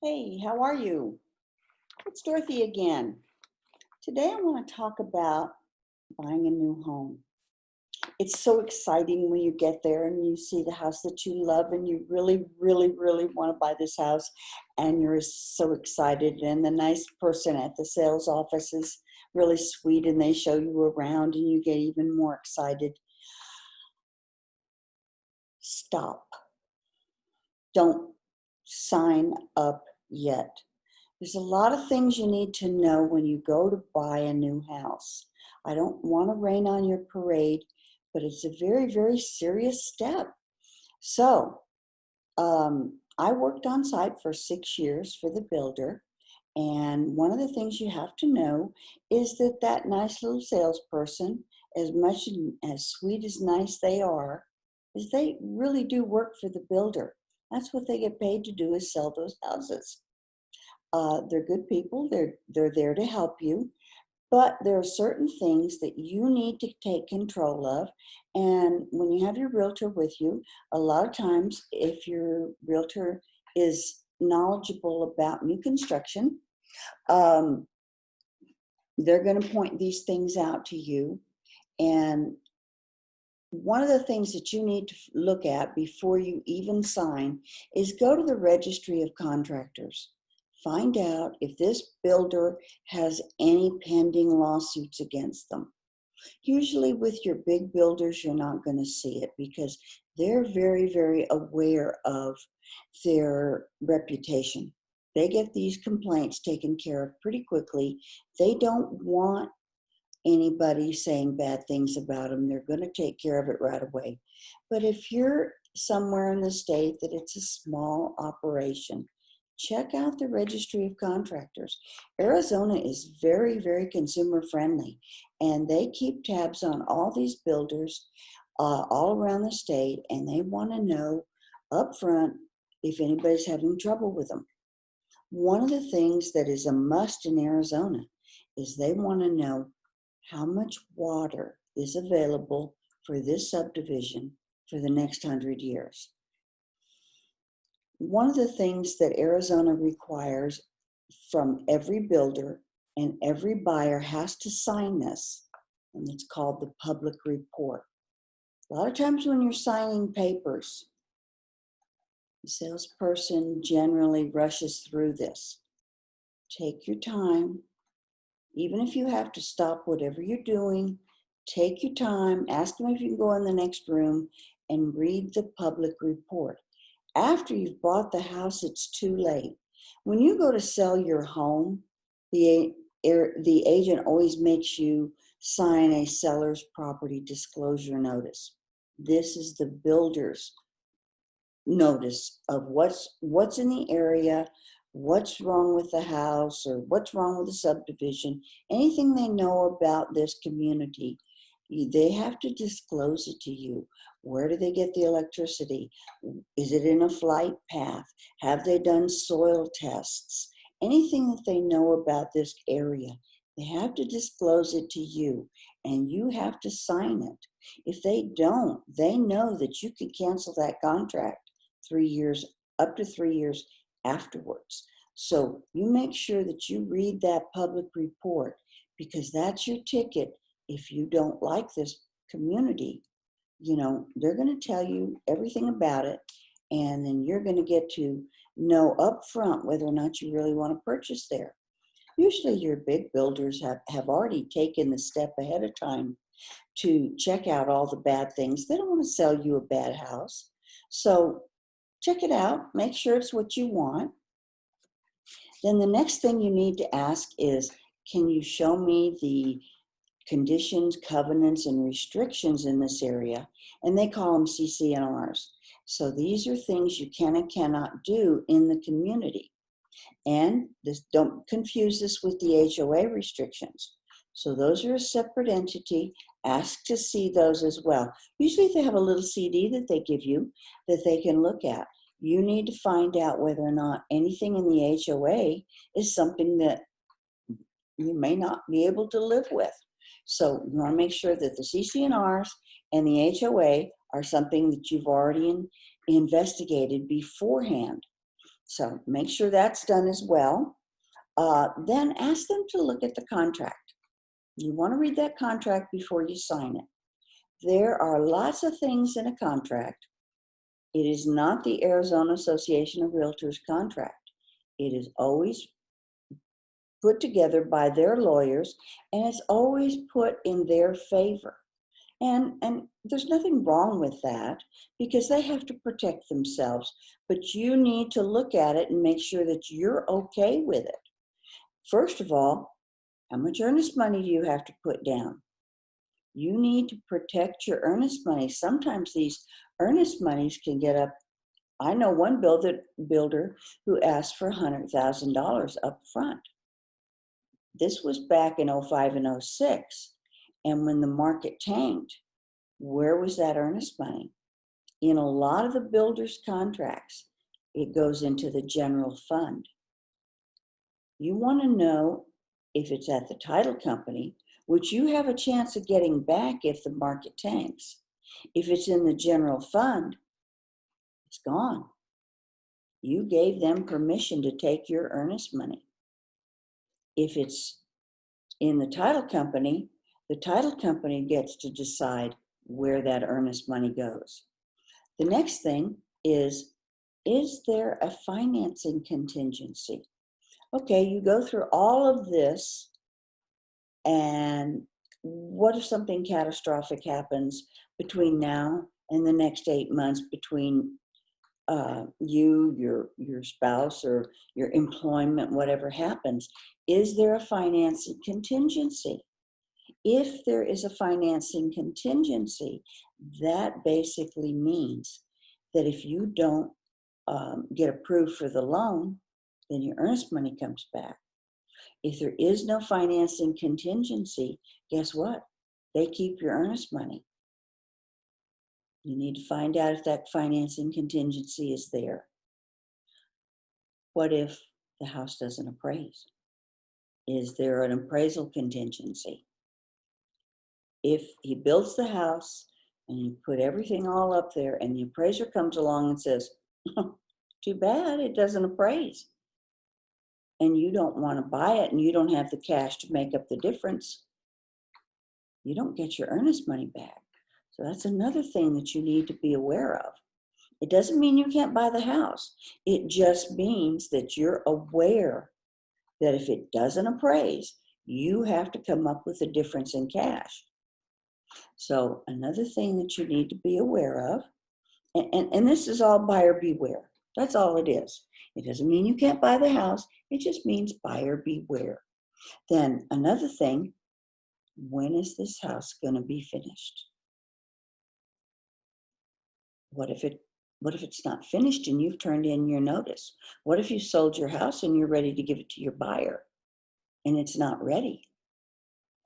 Hey, how are you? It's Dorothy again. Today I want to talk about buying a new home. It's so exciting when you get there and you see the house that you love and you really, really, really want to buy this house and you're so excited. And the nice person at the sales office is really sweet and they show you around and you get even more excited. Stop. Don't sign up yet. There's a lot of things you need to know when you go to buy a new house. I don't want to rain on your parade, but it's a very, very serious step. So, I worked on site for 6 years for the builder. And one of the things you have to know is that that nice little salesperson, as much and as sweet as nice they are, is they really do work for the builder. That's what they get paid to do, is sell those houses. They're good people. They're there to help you, but there are certain things that you need to take control of. And when you have your realtor with you, a lot of times, if your realtor is knowledgeable about new construction, um, they're going to point these things out to you. And one of the things that you need to look at before you even sign is go to the registry of contractors. Find out if this builder has any pending lawsuits against them. Usually with your big builders, you're not going to see it because they're very, very aware of their reputation. They get these complaints taken care of pretty quickly. They don't want anybody saying bad things about them. They're going to take care of it right away. But if you're somewhere in the state that it's a small operation, check out the registry of contractors. Arizona is very, very consumer friendly, and they keep tabs on all these builders all around the state, and they want to know up front if anybody's having trouble with them. One of the things that is a must in Arizona is they want to know how much water is available for this subdivision for the next 100 years. One of the things that Arizona requires from every builder and every buyer has to sign this, and it's called the public report. A lot of times when you're signing papers, the salesperson generally rushes through this. Take your time. Even if you have to stop whatever you're doing, take your time, ask them if you can go in the next room and read the public report. After you've bought the house, it's too late. When you go to sell your home, the agent always makes you sign a seller's property disclosure notice. This is the builder's notice of what's in the area, what's wrong with the house, or what's wrong with the subdivision, anything they know about this community. They have to disclose it to you. Where do they get the electricity? Is it in a flight path? Have they done soil tests? Anything that they know about this area, they have to disclose it to you, and you have to sign it. If they don't, they know that you can cancel that contract 3 years, up to 3 years afterwards. So you make sure that you read that public report, because that's your ticket. If you don't like this community, they're going to tell you everything about it, and then you're going to get to know up front whether or not you really want to purchase there. Usually your big builders have already taken the step ahead of time to check out all the bad things. They don't want to sell you a bad house. So check it out, make sure it's what you want. Then the next thing you need to ask is, can you show me the conditions, covenants, and restrictions in this area? And they call them CC&Rs. So these are things you can and cannot do in the community. And don't confuse this with the HOA restrictions. So those are a separate entity. Ask to see those as well. Usually they have a little CD that they give you that they can look at. You need to find out whether or not anything in the HOA is something that you may not be able to live with. So you want to make sure that the CC&Rs and the HOA are something that you've already investigated beforehand. So make sure that's done as well. Then ask them to look at the contract. You want to read that contract before you sign it. There are lots of things in a contract. It is not the Arizona Association of Realtors contract. It is always put together by their lawyers, and it's always put in their favor. And there's nothing wrong with that because they have to protect themselves. But you need to look at it and make sure that you're okay with it. First of all, how much earnest money do you have to put down? You need to protect your earnest money. Sometimes these earnest monies can get up. I know one builder who asked for $100,000 up front. This was back in '05 and '06. And when the market tanked, where was that earnest money? In a lot of the builders' contracts, it goes into the general fund. You want to know if it's at the title company, which you have a chance of getting back if the market tanks. If it's in the general fund, it's gone. You gave them permission to take your earnest money. If it's in the title company gets to decide where that earnest money goes. The next thing is there a financing contingency? Okay, you go through all of this, and what if something catastrophic happens between now and the next 8 months between your spouse, or your employment, whatever happens? Is there a financing contingency? If there is a financing contingency, that basically means that if you don't get approved for the loan, then your earnest money comes back. If there is no financing contingency, guess what? They keep your earnest money. You need to find out if that financing contingency is there. What if the house doesn't appraise? Is there an appraisal contingency? If he builds the house and you put everything all up there and the appraiser comes along and says, too bad it doesn't appraise, and you don't want to buy it and you don't have the cash to make up the difference, you don't get your earnest money back. So that's another thing that you need to be aware of. It doesn't mean you can't buy the house. It just means that you're aware that if it doesn't appraise, you have to come up with a difference in cash. So another thing that you need to be aware of, and this is all buyer beware. That's all it is. It doesn't mean you can't buy the house. It just means buyer beware. Then another thing, when is this house going to be finished? What if it's not finished and you've turned in your notice? What if you sold your house and you're ready to give it to your buyer and it's not ready?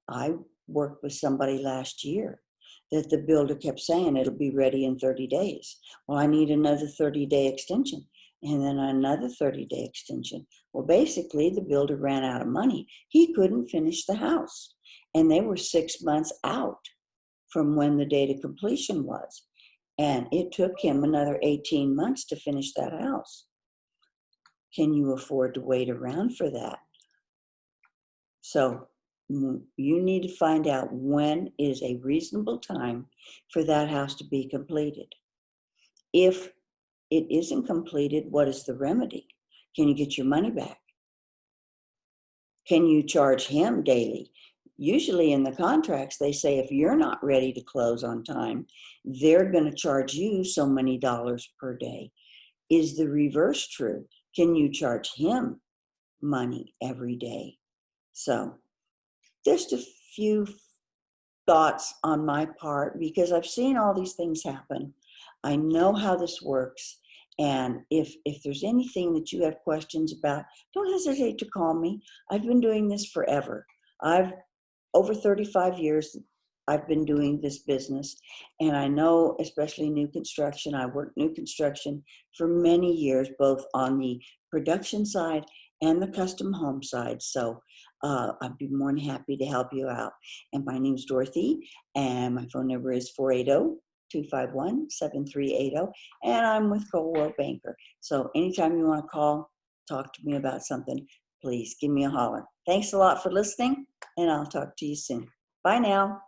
I worked with somebody last year that the builder kept saying it'll be ready in 30 days. Well, I need another 30-day extension, and then another 30-day extension. Well, basically, the builder ran out of money. He couldn't finish the house, and they were 6 months out from when the date of completion was. And it took him another 18 months to finish that house. Can you afford to wait around for that? So you need to find out when is a reasonable time for that house to be completed. If it isn't completed, what is the remedy? Can you get your money back? Can you charge him daily? Usually in the contracts, they say if you're not ready to close on time, they're going to charge you so many dollars per day. Is the reverse true? Can you charge him money every day? So just a few thoughts on my part, because I've seen all these things happen. I know how this works. And if there's anything that you have questions about, don't hesitate to call me. I've been doing this forever. Over 35 years, I've been doing this business. And I know, especially new construction, I worked new construction for many years, both on the production side and the custom home side. So I'd be more than happy to help you out. And my name's Dorothy, and my phone number is 480 251-7380. And I'm with Coldwell Banker. So anytime you want to call, talk to me about something, please give me a holler. Thanks a lot for listening, and I'll talk to you soon. Bye now.